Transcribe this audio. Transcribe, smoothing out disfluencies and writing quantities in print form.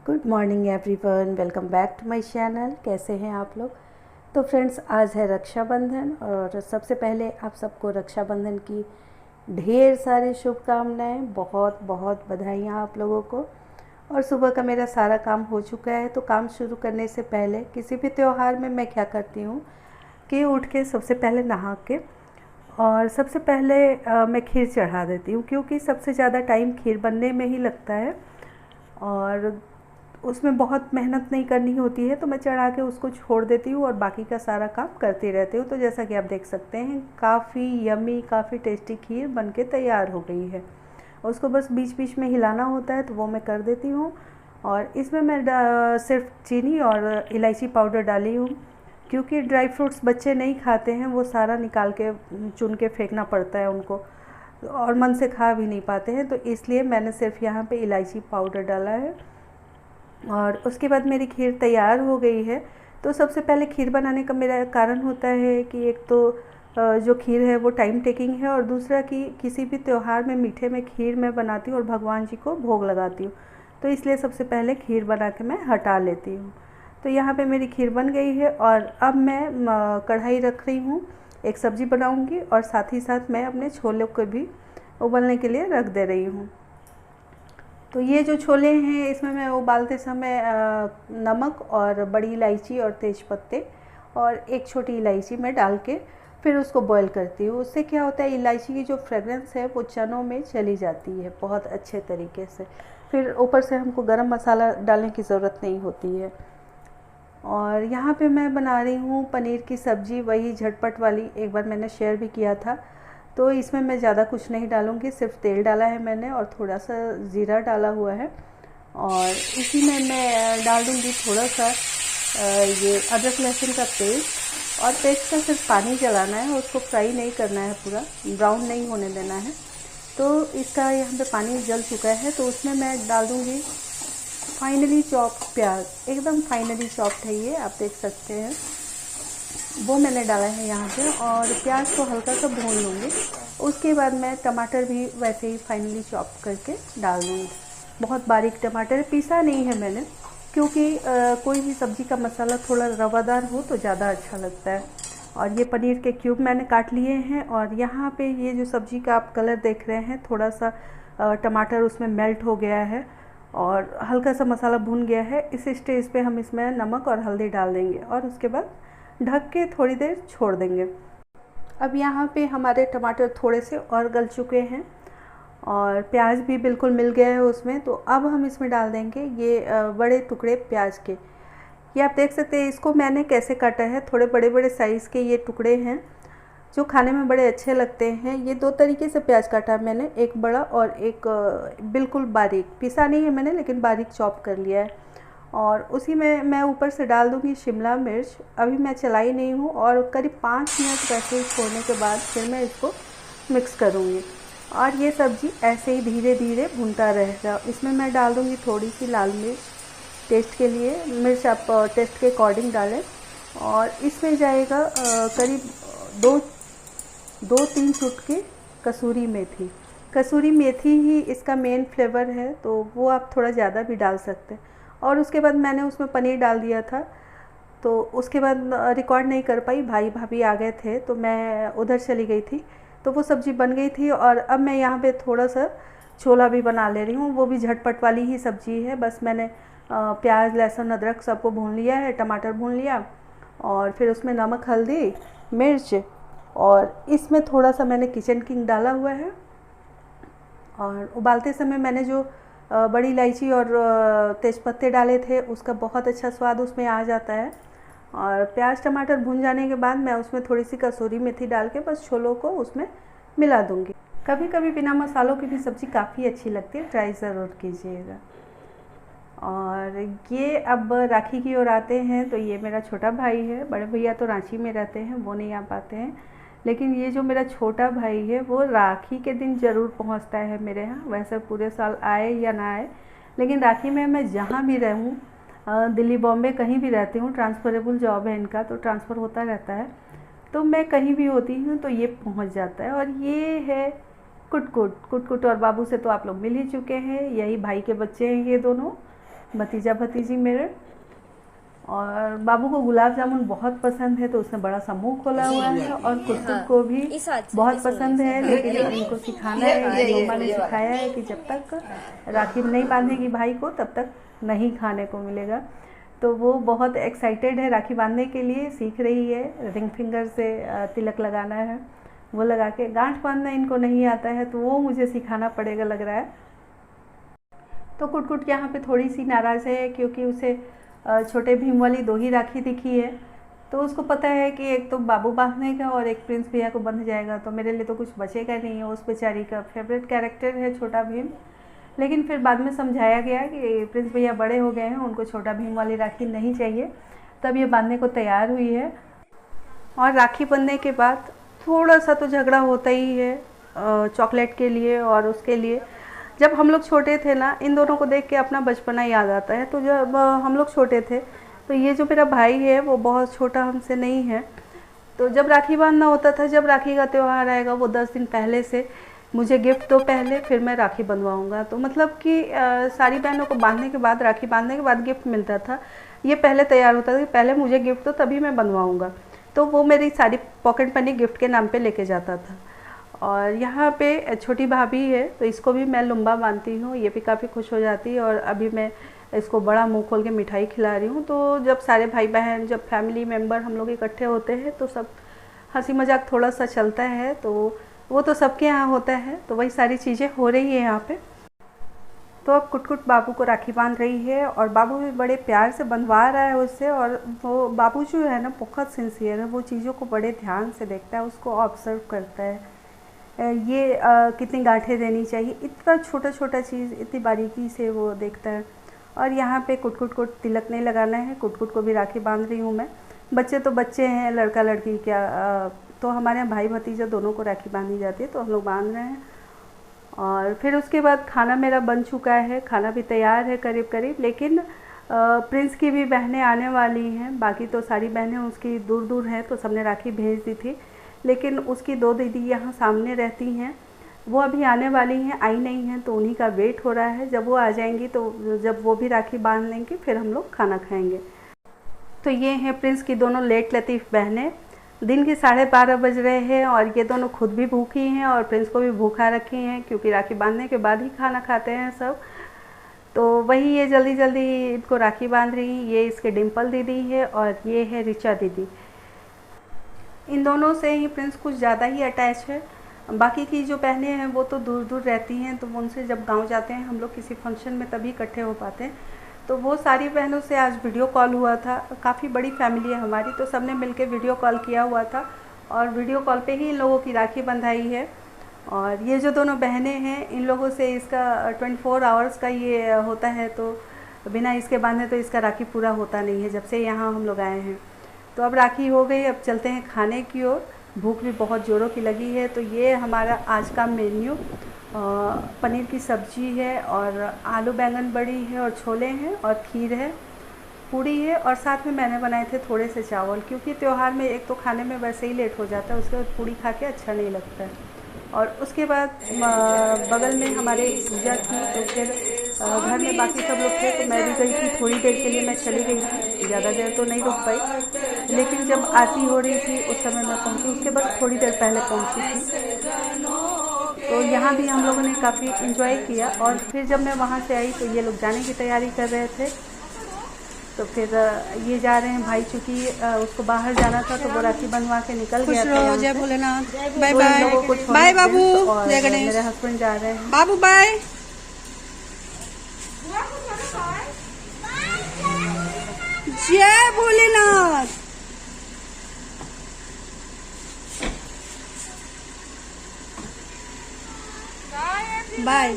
Good morning everyone, welcome back to my channel. कैसे हैं आप लोग। तो फ्रेंड्स, आज है रक्षाबंधन और सबसे पहले आप सबको रक्षाबंधन की ढेर सारी शुभकामनाएं। बहुत बहुत बधाइयाँ आप लोगों को। और सुबह का मेरा सारा काम हो चुका है। तो काम शुरू करने से पहले किसी भी त्यौहार में मैं क्या करती हूँ कि उठ के सबसे पहले नहा के और सबसे पहले मैं खीर चढ़ा देती हूँ, क्योंकि सबसे ज़्यादा टाइम खीर बनने में ही लगता है और उसमें बहुत मेहनत नहीं करनी होती है। तो मैं चढ़ा के उसको छोड़ देती हूँ और बाकी का सारा काम करती रहती हूँ। तो जैसा कि आप देख सकते हैं, काफ़ी यमी, काफ़ी टेस्टी खीर बनके तैयार हो गई है। उसको बस बीच बीच में हिलाना होता है, तो वो मैं कर देती हूँ। और इसमें मैं सिर्फ चीनी और इलायची पाउडर डाली हूँ, क्योंकि ड्राई फ्रूट्स बच्चे नहीं खाते हैं, वो सारा निकाल के चुन के फेंकना पड़ता है उनको और मन से खा भी नहीं पाते हैं। तो इसलिए मैंने सिर्फ यहाँ पे इलायची पाउडर डाला है और उसके बाद मेरी खीर तैयार हो गई है। तो सबसे पहले खीर बनाने का मेरा कारण होता है कि एक तो जो खीर है वो टाइम टेकिंग है, और दूसरा कि किसी भी त्यौहार में मीठे में खीर मैं बनाती हूँ और भगवान जी को भोग लगाती हूँ। तो इसलिए सबसे पहले खीर बना के मैं हटा लेती हूँ। तो यहाँ पे मेरी खीर बन गई है और अब मैं कढ़ाई रख रही हूँ, एक सब्ज़ी बनाऊँगी और साथ ही साथ मैं अपने छोलों को भी उबलने के लिए रख दे रही हूँ। तो ये जो छोले हैं, इसमें मैं उबालते समय नमक और बड़ी इलायची और तेज़पत्ते और एक छोटी इलायची में डाल के फिर उसको बॉईल करती हूँ। उससे क्या होता है, इलायची की जो फ्रेगरेंस है वो चनों में चली जाती है बहुत अच्छे तरीके से। फिर ऊपर से हमको गरम मसाला डालने की ज़रूरत नहीं होती है। और यहाँ पे मैं बना रही हूँ पनीर की सब्ज़ी, वही झटपट वाली, एक बार मैंने शेयर भी किया था। तो इसमें मैं ज़्यादा कुछ नहीं डालूँगी, सिर्फ तेल डाला है मैंने और थोड़ा सा ज़ीरा डाला हुआ है। और इसी में मैं डाल दूँगी थोड़ा सा ये अदरक लहसुन का पेस्ट, और पेस्ट का सिर्फ पानी जलाना है, उसको फ्राई नहीं करना है, पूरा ब्राउन नहीं होने देना है। तो इसका यहाँ पे पानी जल चुका है, तो उसमें मैं डाल दूँगी फाइनली चॉप्ड प्याज। एकदम फाइनली चॉप्ड है ये, आप देख सकते हैं, वो मैंने डाला है यहाँ पे। और प्याज को हल्का सा भून लूँगी। उसके बाद मैं टमाटर भी वैसे ही फाइनली चॉप करके डाल दूँगी। बहुत बारीक टमाटर पीसा नहीं है मैंने, क्योंकि कोई भी सब्ज़ी का मसाला थोड़ा रवादार हो तो ज़्यादा अच्छा लगता है। और ये पनीर के क्यूब मैंने काट लिए हैं। और यहाँ पे ये जो सब्ज़ी का आप कलर देख रहे हैं, थोड़ा सा टमाटर उसमें मेल्ट हो गया है और हल्का सा मसाला भून गया है। इस स्टेज पे हम इसमें नमक और हल्दी डाल देंगे और उसके बाद ढक के थोड़ी देर छोड़ देंगे। अब यहाँ पे हमारे टमाटर थोड़े से और गल चुके हैं और प्याज भी बिल्कुल मिल गया है उसमें। तो अब हम इसमें डाल देंगे ये बड़े टुकड़े प्याज के। ये आप देख सकते हैं, इसको मैंने कैसे काटा है, थोड़े बड़े बड़े साइज़ के ये टुकड़े हैं जो खाने में बड़े अच्छे लगते हैं। ये दो तरीके से प्याज काटा है मैंने, एक बड़ा और एक बिल्कुल बारीक। पिसा नहीं है मैंने, लेकिन बारीक चॉप कर लिया है। और उसी में मैं ऊपर से डाल दूँगी शिमला मिर्च। अभी मैं चलाई नहीं हूँ और करीब 5 मिनट वैसे ही छोड़ने के बाद फिर मैं इसको मिक्स करूँगी। और ये सब्ज़ी ऐसे ही धीरे धीरे भूनता रहेगा। इसमें मैं डाल दूँगी थोड़ी सी लाल मिर्च टेस्ट के लिए, मिर्च आप टेस्ट के अकॉर्डिंग डालें। और इसमें जाएगा करीब 2-3 चुटकी कसूरी मेथी। कसूरी मेथी ही इसका मेन फ्लेवर है, तो वो आप थोड़ा ज़्यादा भी डाल सकते हैं। और उसके बाद मैंने उसमें पनीर डाल दिया था। तो उसके बाद रिकॉर्ड नहीं कर पाई, भाई भाभी आ गए थे तो मैं उधर चली गई थी। तो वो सब्ज़ी बन गई थी और अब मैं यहाँ पे थोड़ा सा छोला भी बना ले रही हूँ। वो भी झटपट वाली ही सब्ज़ी है। बस मैंने प्याज लहसुन अदरक सबको भून लिया है, टमाटर भून लिया और फिर उसमें नमक हल्दी मिर्च, और इसमें थोड़ा सा मैंने किचन किंग डाला हुआ है। और उबालते समय मैंने जो बड़ी इलायची और तेज़पत्ते डाले थे, उसका बहुत अच्छा स्वाद उसमें आ जाता है। और प्याज टमाटर भून जाने के बाद मैं उसमें थोड़ी सी कसूरी मेथी डाल के बस छोलों को उसमें मिला दूँगी। कभी कभी बिना मसालों की भी सब्ज़ी काफ़ी अच्छी लगती है, ट्राई ज़रूर कीजिएगा। और ये अब राखी की ओर आते हैं। तो ये मेरा छोटा भाई है, बड़े भैया तो रांची में रहते हैं, वो नहीं आ पाते हैं। लेकिन ये जो मेरा छोटा भाई है वो राखी के दिन ज़रूर पहुंचता है मेरे यहाँ। वैसे पूरे साल आए या ना आए, लेकिन राखी में मैं जहाँ भी रहूँ, दिल्ली बॉम्बे कहीं भी रहती हूँ, ट्रांसफ़रेबल जॉब है इनका तो ट्रांसफ़र होता रहता है। तो मैं कहीं भी होती हूँ तो ये पहुँच जाता है। और ये है कुटकुट। कुटकुट और बाबू से तो आप लोग मिल ही चुके हैं, यही भाई के बच्चे हैं ये दोनों। भतीजा भतीजी मेरे। और बाबू को गुलाब जामुन बहुत पसंद है तो उसने बड़ा सा मुंह खोला हुआ है, और कुतुब को भी बहुत पसंद है, लेकिन इनको सिखाना है, मम्मा ने सिखाया है कि जब तक राखी नहीं बांधेगी भाई को तब तक नहीं खाने को मिलेगा। तो वो बहुत एक्साइटेड है राखी बांधने के लिए, सीख रही है। रिंग फिंगर से तिलक लगाना है, वो लगा के, गांठ बांधना इनको नहीं आता है तो वो मुझे सिखाना पड़ेगा लग रहा है। तो कुटकुट यहाँ पे थोड़ी सी नाराज़ है क्योंकि उसे छोटे भीम वाली 2 ही राखी दिखी है, तो उसको पता है कि एक तो बाबू बांधने का और एक प्रिंस भैया को बंध जाएगा, तो मेरे लिए तो कुछ बचेगा नहीं है। उस बेचारी का फेवरेट कैरेक्टर है छोटा भीम, लेकिन फिर बाद में समझाया गया कि प्रिंस भैया बड़े हो गए हैं, उनको छोटा भीम वाली राखी नहीं चाहिए, तब ये बांधने को तैयार हुई है। और राखी बंधने के बाद थोड़ा सा तो झगड़ा होता ही है चॉकलेट के लिए और उसके लिए। जब हम लोग छोटे थे ना, इन दोनों को देख के अपना बचपना याद आता है। तो जब हम लोग छोटे थे तो ये जो मेरा भाई है वो बहुत छोटा हमसे नहीं है, तो जब राखी बांधना होता था, जब राखी का त्यौहार आएगा वो 10 दिन पहले से मुझे गिफ्ट दो पहले, फिर मैं राखी बंधवाऊँगा। तो मतलब कि सारी बहनों को बांधने के बाद, राखी बांधने के बाद गिफ्ट मिलता था। ये पहले तैयार होता था कि पहले मुझे गिफ्ट दो तभी मैं बनवाऊँगा, तो वो मेरी सारी पॉकेट मनी गिफ्ट के नाम पे लेके जाता था। और यहाँ पे छोटी भाभी है तो इसको भी मैं लुम्बा बांधती हूँ, ये भी काफ़ी खुश हो जाती है। और अभी मैं इसको बड़ा मुंह खोल के मिठाई खिला रही हूँ। तो जब सारे भाई बहन, जब फैमिली मेम्बर हम लोग इकट्ठे होते हैं तो सब हंसी मजाक थोड़ा सा चलता है, तो वो तो सबके यहाँ होता है, तो वही सारी चीज़ें हो रही है यहाँ पे। तो अब कुटकुट बाबू को राखी बांध रही है और बाबू भी बड़े प्यार से बंधवा रहा है उससे। और वो बाबू जो है ना बहुत सिंसियर है, वो चीज़ों को बड़े ध्यान से देखता है, उसको ऑब्जर्व करता है, ये कितनी गांठें देनी चाहिए, इतना छोटा छोटा चीज़ इतनी बारीकी से वो देखता है। और यहाँ पे कुटकुट को तिलक नहीं लगाना है, कुटकुट को भी राखी बांध रही हूँ मैं। बच्चे तो बच्चे हैं, लड़का लड़की क्या, तो हमारे यहाँ भाई भतीजा दोनों को राखी बांधी जाती है, तो हम लोग बांध रहे हैं। और फिर उसके बाद खाना मेरा बन चुका है, खाना भी तैयार है करीब करीब। लेकिन प्रिंस की भी बहनें आने वाली हैं, बाकी तो सारी बहनें उसकी दूर दूर हैं, तो सबने राखी भेज दी थी। लेकिन उसकी 2 दीदी यहाँ सामने रहती हैं, वो अभी आने वाली हैं, आई नहीं हैं, तो उन्हीं का वेट हो रहा है। जब वो आ जाएंगी तो जब वो भी राखी बांध लेंगी फिर हम लोग खाना खाएंगे। तो ये हैं प्रिंस की दोनों लेट लतीफ़ बहनें। दिन के 12:30 बज रहे हैं और ये दोनों खुद भी भूखी हैं और प्रिंस को भी भूखा रखी हैं, क्योंकि राखी बांधने के बाद ही खाना खाते हैं सब। तो वही ये जल्दी जल्दी इनको राखी बांध रही हैं। ये इसके डिम्पल दीदी है और ये है रिचा दीदी। इन दोनों से ही प्रिंस कुछ ज़्यादा ही अटैच है। बाकी की जो बहनें हैं वो तो दूर दूर रहती हैं, तो उनसे जब गांव जाते हैं हम लोग किसी फंक्शन में तभी इकट्ठे हो पाते हैं। तो वो सारी बहनों से आज वीडियो कॉल हुआ था, काफ़ी बड़ी फैमिली है हमारी, तो सब ने मिल के वीडियो कॉल किया हुआ था और वीडियो कॉल पे ही इन लोगों की राखी बंधाई है। और ये जो दोनों बहनें हैं, इन लोगों से इसका 24 आवर्स का ये होता है, तो बिना इसके बांधे तो इसका राखी पूरा होता नहीं है जब से यहाँ हम लोग आए हैं। तो अब राखी हो गई, अब चलते हैं खाने की ओर। भूख भी बहुत ज़ोरों की लगी है। तो ये हमारा आज का मेन्यू, पनीर की सब्ज़ी है और आलू बैंगन बड़ी है और छोले हैं और खीर है, पूड़ी है, और साथ में मैंने बनाए थे थोड़े से चावल, क्योंकि त्यौहार में एक तो खाने में वैसे ही लेट हो जाता है, उसके बाद पूड़ी खा के अच्छा नहीं लगता है। और उसके बाद बगल में हमारे पूजा थी, तो फिर घर में बाकी सब लोग थे, तो मैं भी गई थी थोड़ी देर के लिए, मैं चली गई थी, ज़्यादा देर तो नहीं रुक पाई। लेकिन जब आरती हो रही थी उस समय मैं पहुंची, उसके बाद थोड़ी देर पहले पहुंची थी। तो यहाँ भी हम लोगों ने काफ़ी इन्जॉय किया। और फिर जब मैं वहाँ से आई तो ये लोग जाने की तैयारी कर रहे थे, तो फिर ये जा रहे हैं भाई, चूँकि उसको बाहर जाना था तो वो राखी बनवा के निकल गया था। जय भोलेनाथ, बाय बाय, बाय बाबू, जय गणेश। मेरे हस्बैंड जा रहे हैं, बाबू बाय, जय भोलेनाथ। बाय।